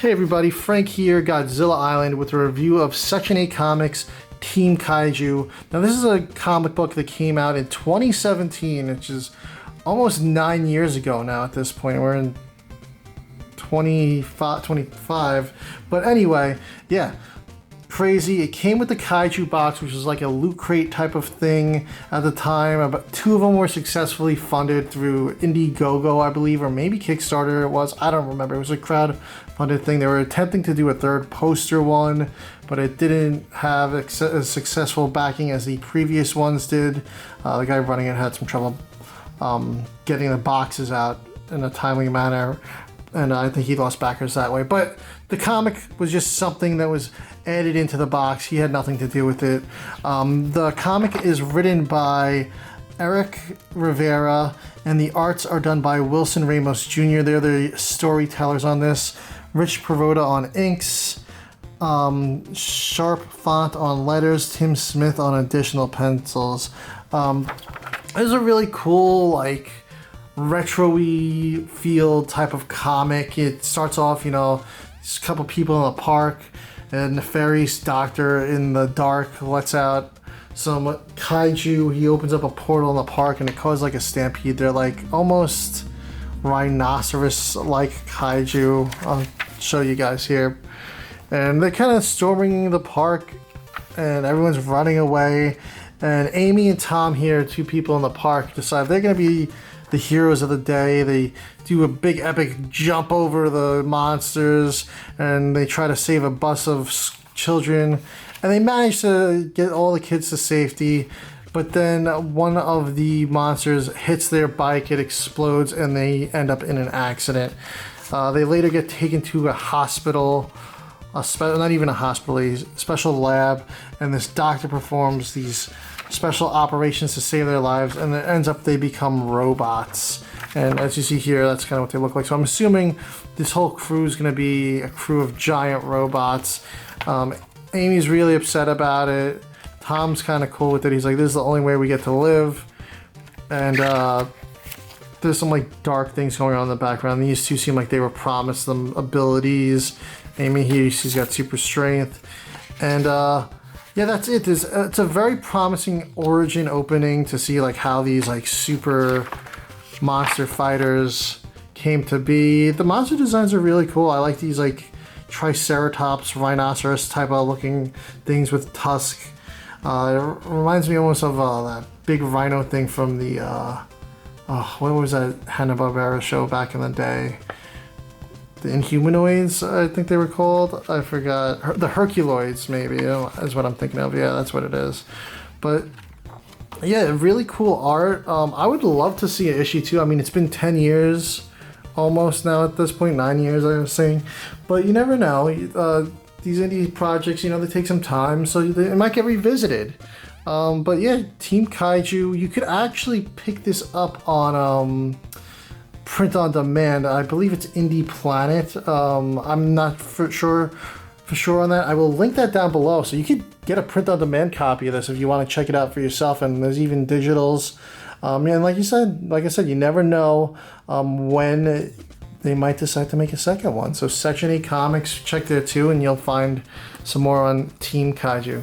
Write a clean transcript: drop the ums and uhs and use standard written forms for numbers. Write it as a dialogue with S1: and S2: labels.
S1: Hey everybody, Frank here, Godzilla Island, with a review of Section 8 Comics, Team Kaiju. Now this is a comic book that came out in 2017, which is almost 9 years ago now at this point. We're in 25. But anyway, yeah, crazy. It came with the Kaiju Box, which was like a loot crate type of thing at the time. About 2 of them were successfully funded through Indiegogo, I believe, or maybe Kickstarter it was. I don't remember. It was a crowd-funded thing. They were attempting to do a third poster one, but it didn't have as successful backing as the previous ones did. The guy running it had some trouble getting the boxes out in a timely manner, and I think he lost backers that way. But the comic was just something that was added into the box. He had nothing to do with it. The comic is written by Rivera, and the arts are done by Wilson Ramos Jr. They're the storytellers on this. Rich Perotta on inks, Sharpe font on letters, Tim Smith on additional pencils. This is a really cool, like, retro-y feel type of comic. It starts off, there's a couple people in the park, and nefarious doctor in the dark lets out some kaiju. He opens up a portal in the park and it causes like a stampede. They're like almost rhinoceros-like kaiju. I'll show you guys here. And they're kind of storming the park and everyone's running away. And Amy and Tom here, 2 people in the park, decide they're going to be the heroes of the day. They do a big epic jump over the monsters and they try to save a bus of children, and they manage to get all the kids to safety. But then one of the monsters hits their bike, it explodes, and they end up in an accident. They later get taken to a hospital, not even a hospital, a special lab, and this doctor performs these special operations to save their lives, and it ends up they become robots. And as you see here, that's kind of what they look like. So I'm assuming this whole crew is going to be a crew of giant robots. Amy's really upset about it. Tom's kind of cool with it. He's like, this is the only way we get to live. And there's some like dark things going on in the background. These 2 seem like they were promised them abilities. Amy here, she's got super strength. And yeah, that's it. It's a very promising origin opening to see like how these like super monster fighters came to be. The monster designs are really cool. I like these like triceratops, rhinoceros type of looking things with tusk. It reminds me almost of that big rhino thing from the what was that Hanna-Barbera show back in the day? The Inhumanoids, I think they were called. I forgot. The Herculoids, maybe, is what I'm thinking of. Yeah, that's what it is. But yeah, really cool art. I would love to see an issue 2. I mean, it's been 10 years almost now at this point, 9 years I was saying. But you never know. These indie projects, they take some time, so it might get revisited. But yeah, Team Kaiju, you could actually pick this up on print on demand. I believe it's Indy Planet. I'm not for sure on that. I will link that down below, so you could get a print on demand copy of this if you want to check it out for yourself. And there's even digitals. And like I said, you never know when they might decide to make a second one. So Section 8 Comics, check there too, and you'll find some more on Team Kaiju.